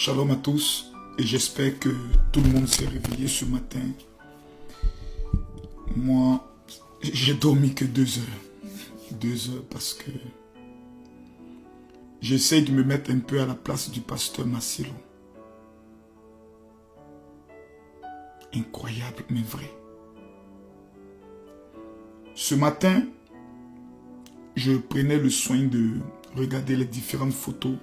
Shalom à tous et j'espère que tout le monde s'est réveillé ce matin. Moi, j'ai dormi que 2 heures. 2 heures parce que j'essaie de me mettre un peu à la place du pasteur Massilo. Incroyable mais vrai. Ce matin, je prenais le soin de regarder les différentes photos.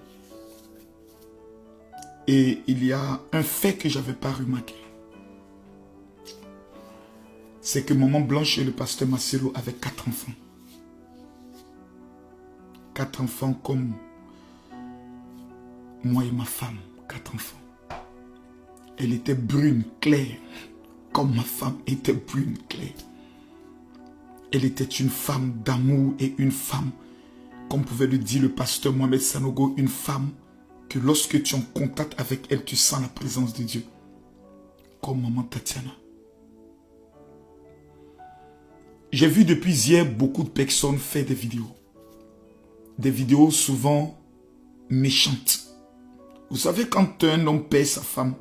Et il y a un fait que je n'avais pas remarqué. C'est que Maman Blanche et le pasteur Massilo avaient 4 enfants. 4 enfants comme moi et ma femme. 4 enfants. Elle était brune, claire, comme ma femme était brune, claire. Elle était une femme d'amour et une femme, comme pouvait le dire le pasteur Mohamed Sanogo, une femme que lorsque tu es en contact avec elle, tu sens la présence de Dieu. Comme maman Tatiana. J'ai vu depuis hier beaucoup de personnes faire des vidéos. Des vidéos souvent méchantes. Vous savez, quand un homme perd sa femme,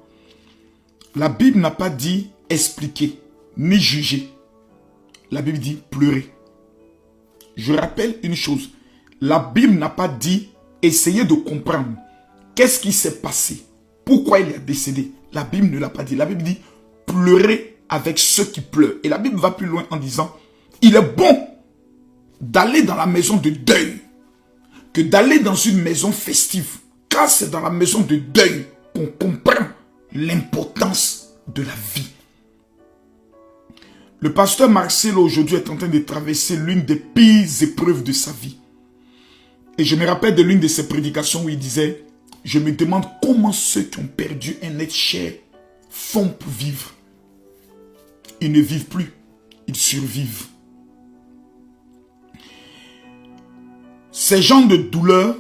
la Bible n'a pas dit expliquer, ni juger. La Bible dit pleurer. Je rappelle une chose. La Bible n'a pas dit essayer de comprendre. Qu'est-ce qui s'est passé? Pourquoi il est décédé? La Bible ne l'a pas dit. La Bible dit pleurer avec ceux qui pleurent. Et la Bible va plus loin en disant il est bon d'aller dans la maison de deuil que d'aller dans une maison festive. Car c'est dans la maison de deuil qu'on comprend l'importance de la vie. Le pasteur Marcelo aujourd'hui est en train de traverser l'une des pires épreuves de sa vie. Et je me rappelle de l'une de ses prédications où il disait: je me demande comment ceux qui ont perdu un être cher font pour vivre. Ils ne vivent plus, ils survivent. Ces genres de douleurs,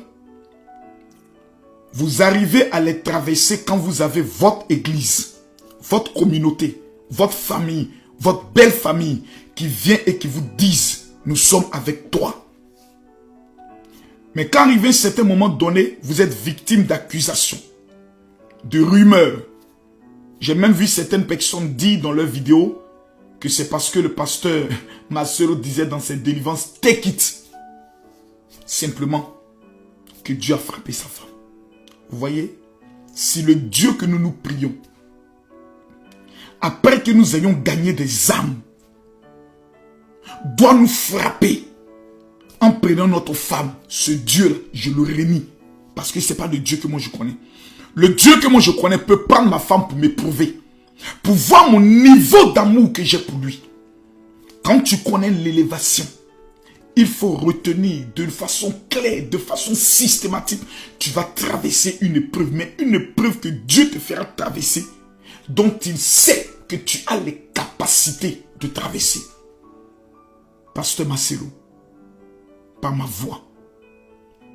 vous arrivez à les traverser quand vous avez votre église, votre communauté, votre famille, votre belle famille qui vient et qui vous disent nous sommes avec toi. Mais quand arrive un certain moment donné, vous êtes victime d'accusations, de rumeurs. J'ai même vu certaines personnes dire dans leurs vidéos que c'est parce que le pasteur Masselo disait dans ses délivrances take it. Simplement que Dieu a frappé sa femme. Vous voyez, si le Dieu que nous prions, après que nous ayons gagné des âmes, doit nous frapper en prenant notre femme, ce Dieu-là, je le renie. Parce que ce n'est pas le Dieu que moi je connais. Le Dieu que moi je connais peut prendre ma femme pour m'éprouver. Pour voir mon niveau d'amour que j'ai pour lui. Quand tu connais l'élévation, il faut retenir de façon claire, de façon systématique. Tu vas traverser une épreuve, mais une épreuve que Dieu te fera traverser, dont il sait que tu as les capacités de traverser. Pasteur Masselo, par ma voix,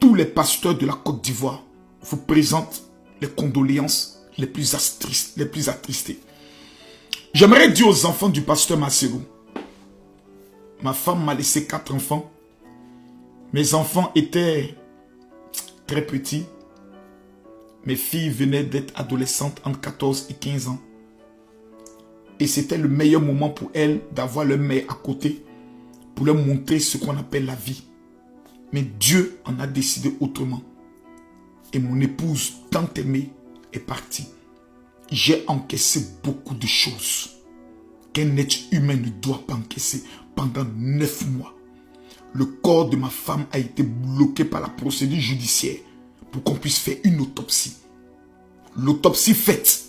tous les pasteurs de la Côte d'Ivoire vous présentent les condoléances les plus attristées. J'aimerais dire aux enfants du pasteur Masselo, ma femme m'a laissé 4 enfants. Mes enfants étaient très petits. Mes filles venaient d'être adolescentes entre 14 et 15 ans. Et c'était le meilleur moment pour elles d'avoir leur mère à côté pour leur montrer ce qu'on appelle la vie. Mais Dieu en a décidé autrement. Et mon épouse, tant aimée, est partie. J'ai encaissé beaucoup de choses qu'un être humain ne doit pas encaisser pendant 9 mois. Le corps de ma femme a été bloqué par la procédure judiciaire pour qu'on puisse faire une autopsie. L'autopsie faite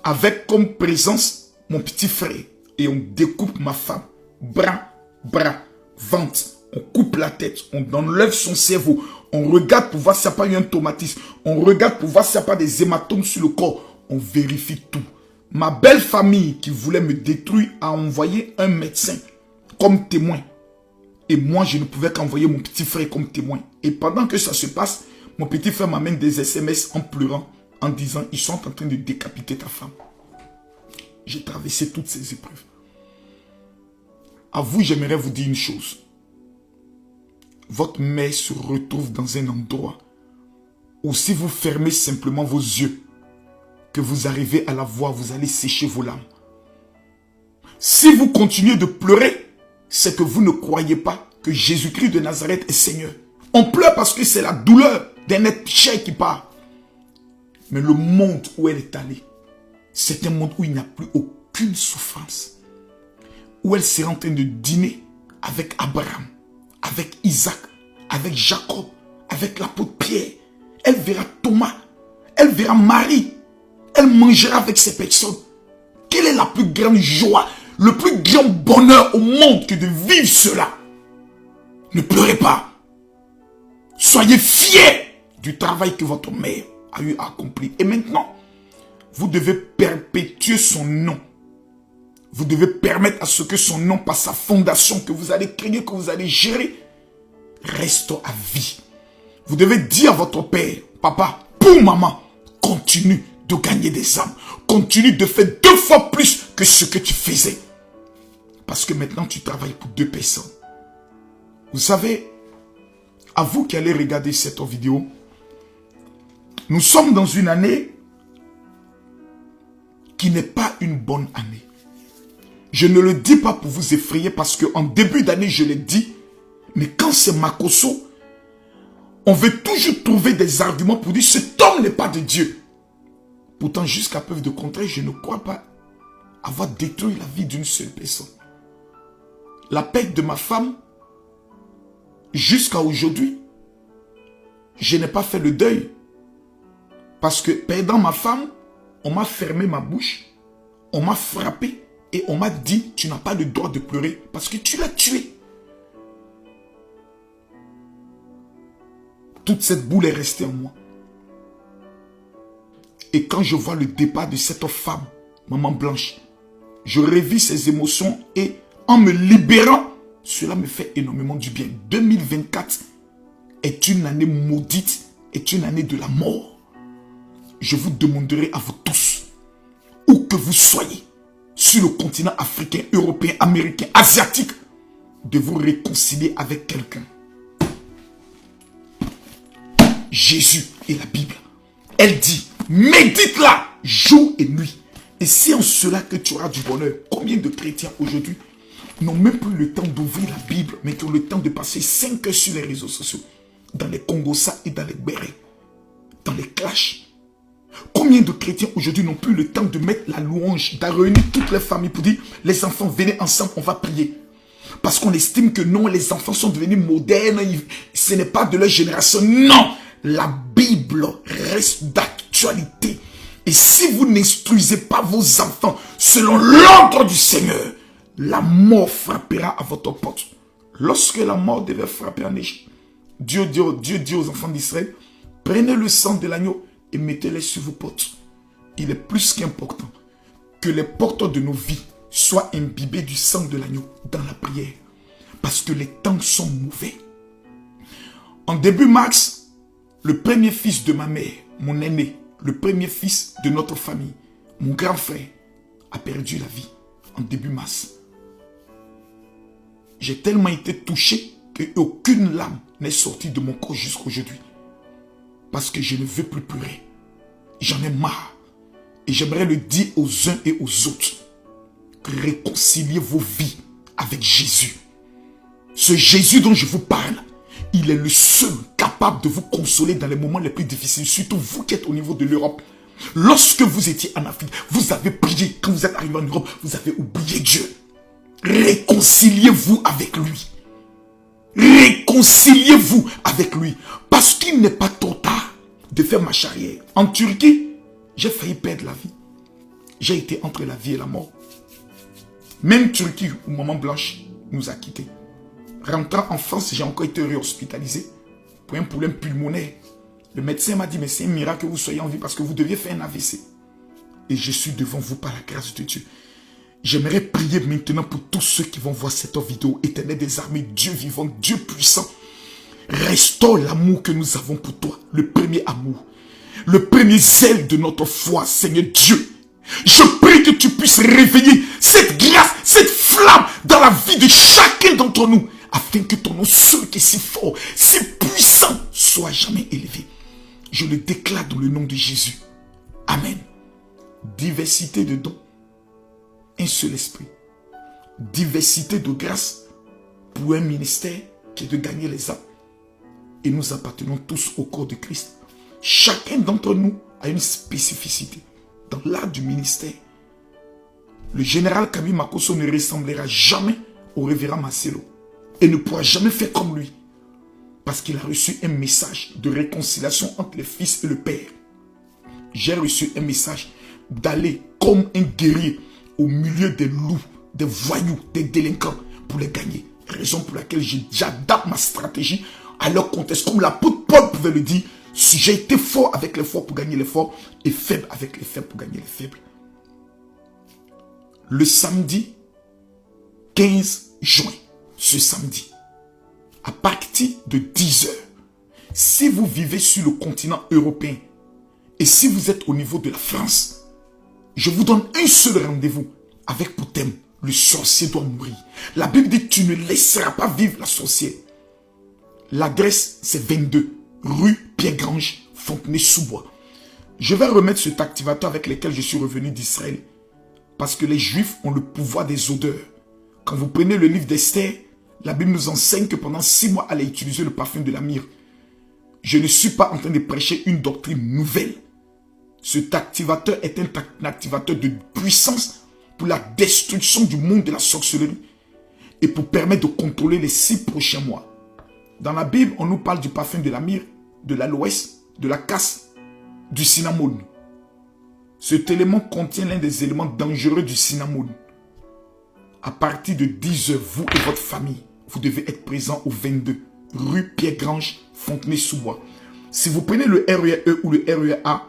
avec comme présence mon petit frère et on découpe ma femme, bras, ventre, on coupe la tête, on enlève son cerveau, on regarde pour voir s'il n'y a pas eu un traumatisme, on regarde pour voir s'il n'y a pas des hématomes sur le corps, on vérifie tout. Ma belle famille qui voulait me détruire a envoyé un médecin comme témoin. Et moi, je ne pouvais qu'envoyer mon petit frère comme témoin. Et pendant que ça se passe, mon petit frère m'amène des SMS en pleurant, en disant, ils sont en train de décapiter ta femme. J'ai traversé toutes ces épreuves. À vous, j'aimerais vous dire une chose. Votre mère se retrouve dans un endroit où si vous fermez simplement vos yeux, que vous arrivez à la voir, vous allez sécher vos larmes. Si vous continuez de pleurer, c'est que vous ne croyez pas que Jésus-Christ de Nazareth est Seigneur. On pleure parce que c'est la douleur d'un être cher qui part. Mais le monde où elle est allée, c'est un monde où il n'y a plus aucune souffrance. Où elle sera en train de dîner avec Abraham, avec Isaac, avec Jacob, avec l'apôtre Pierre. Elle verra Thomas, elle verra Marie. Elle mangera avec ces personnes. Quelle est la plus grande joie, le plus grand bonheur au monde que de vivre cela? Ne pleurez pas. Soyez fiers du travail que votre mère a eu à accomplir. Et maintenant, vous devez perpétuer son nom. Vous devez permettre à ce que son nom, par sa fondation que vous allez créer, que vous allez gérer, reste à vie. Vous devez dire à votre père, papa, pour maman, continue de gagner des âmes. Continue de faire 2 fois plus que ce que tu faisais. Parce que maintenant, tu travailles pour 2 personnes. Vous savez, à vous qui allez regarder cette vidéo, nous sommes dans une année qui n'est pas une bonne année. Je ne le dis pas pour vous effrayer parce qu'en début d'année, je l'ai dit. Mais quand c'est Makosso, on veut toujours trouver des arguments pour dire cet homme n'est pas de Dieu. Pourtant, jusqu'à preuve de contraire, je ne crois pas avoir détruit la vie d'une seule personne. La perte de ma femme, jusqu'à aujourd'hui, je n'ai pas fait le deuil. Parce que perdant ma femme, on m'a fermé ma bouche, on m'a frappé et on m'a dit, tu n'as pas le droit de pleurer parce que tu l'as tué. Toute cette boule est restée en moi. Et quand je vois le départ de cette femme, maman Blanche, je revis ses émotions et en me libérant, cela me fait énormément du bien. 2024 est une année maudite, est une année de la mort. Je vous demanderai à vous tous, où que vous soyez, sur le continent africain, européen, américain, asiatique, de vous réconcilier avec quelqu'un. Jésus et la Bible, elle dit, médite-la jour et nuit. Et c'est en cela que tu auras du bonheur. Combien de chrétiens aujourd'hui n'ont même plus le temps d'ouvrir la Bible, mais qui ont le temps de passer 5 heures sur les réseaux sociaux, dans les Congossa et dans les Bérets, dans les clashs. Combien de chrétiens aujourd'hui n'ont plus le temps de mettre la louange, de réunir toutes les familles pour dire, les enfants, venez ensemble, on va prier. Parce qu'on estime que non, les enfants sont devenus modernes, ce n'est pas de leur génération. Non, la Bible reste d'actualité. Et si vous n'instruisez pas vos enfants selon l'ordre du Seigneur, la mort frappera à votre porte. Lorsque la mort devait frapper en Égypte, Dieu dit aux enfants d'Israël, prenez le sang de l'agneau et mettez-les sur vos portes. Il est plus qu'important que les portes de nos vies soient imbibées du sang de l'agneau dans la prière. Parce que les temps sont mauvais. En début mars, le premier fils de ma mère, mon aîné, le premier fils de notre famille, mon grand frère, a perdu la vie en début mars. J'ai tellement été touché qu'aucune larme n'est sortie de mon corps jusqu'à aujourd'hui. Parce que je ne veux plus pleurer. J'en ai marre. Et j'aimerais le dire aux uns et aux autres. Réconciliez vos vies avec Jésus. Ce Jésus dont je vous parle, il est le seul capable de vous consoler dans les moments les plus difficiles. Surtout vous qui êtes au niveau de l'Europe. Lorsque vous étiez en Afrique, vous avez prié. Quand vous êtes arrivé en Europe, vous avez oublié Dieu. Réconciliez-vous avec lui. Réconciliez-vous avec lui. Parce qu'il n'est pas trop tard de faire marche arrière. En Turquie, j'ai failli perdre la vie. J'ai été entre la vie et la mort. Même Turquie, où maman Blanche nous a quittés. Rentrant en France, j'ai encore été réhospitalisé pour un problème pulmonaire. Le médecin m'a dit, mais c'est un miracle que vous soyez en vie parce que vous deviez faire un AVC. Et je suis devant vous par la grâce de Dieu. J'aimerais prier maintenant pour tous ceux qui vont voir cette vidéo. Éternel des armées, Dieu vivant, Dieu puissant. Restaure l'amour que nous avons pour toi. Le premier amour. Le premier zèle de notre foi, Seigneur Dieu. Je prie que tu puisses réveiller cette grâce, cette flamme dans la vie de chacun d'entre nous. Afin que ton nom seul qui est si fort, si puissant, soit jamais élevé. Je le déclare dans le nom de Jésus. Amen. diversité de dons, un seul esprit, diversité de grâces pour un ministère qui est de gagner les âmes. Et nous appartenons tous au corps de Christ. Chacun d'entre nous a une spécificité dans l'art du ministère. Le général Kami Makosso ne ressemblera jamais au révérend Marcelo et ne pourra jamais faire comme lui parce qu'il a reçu un message de réconciliation entre le Fils et le Père. J'ai reçu un message d'aller comme un guerrier au milieu des loups, des voyous, des délinquants pour les gagner. Raison pour laquelle j'adapte ma stratégie à leur contexte. Comme l'apôtre Paul pouvait le dire, si j'ai été fort avec les forts pour gagner les forts et faible avec les faibles pour gagner les faibles. Le samedi 15 juin, ce samedi, à partir de 10 h, si vous vivez sur le continent européen et si vous êtes au niveau de la France, je vous donne un seul rendez-vous avec pour thème, le sorcier doit mourir. La Bible dit, tu ne laisseras pas vivre la sorcière. L'adresse, c'est 22, rue Pierre-Grange, Fontenay-sous-Bois. Je vais remettre cet activateur avec lequel je suis revenu d'Israël. Parce que les Juifs ont le pouvoir des odeurs. Quand vous prenez le livre d'Esther, la Bible nous enseigne que pendant 6 mois, elle a utilisé le parfum de la myrrhe. Je ne suis pas en train de prêcher une doctrine nouvelle. Cet activateur est un activateur de puissance pour la destruction du monde de la sorcellerie et pour permettre de contrôler les 6 prochains mois. Dans la Bible, on nous parle du parfum de la myrrhe, de l'aloès, de la casse, du cinnamome. Cet élément contient l'un des éléments dangereux du cinnamome. À partir de 10 h, vous et votre famille, vous devez être présents au 22, rue Pierre-Grange, Fontenay-sous-Bois. Si vous prenez le RER-E ou le RER-A,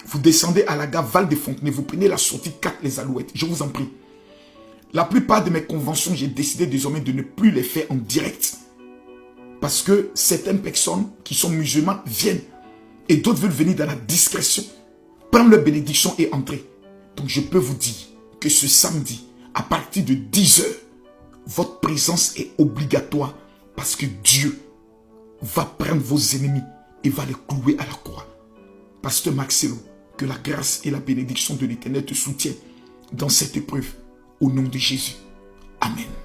vous descendez à la gare Val-de-Fontenay, vous prenez la sortie 4 Les Alouettes, je vous en prie. La plupart de mes conventions, j'ai décidé désormais de ne plus les faire en direct. Parce que certaines personnes qui sont musulmanes viennent et d'autres veulent venir dans la discrétion, prendre leur bénédiction et entrer. Donc je peux vous dire que ce samedi, à partir de 10 h, votre présence est obligatoire parce que Dieu va prendre vos ennemis et va les clouer à la croix. Pasteur Marcelo, que la grâce et la bénédiction de l'Éternel te soutiennent dans cette épreuve. Au nom de Jésus. Amen.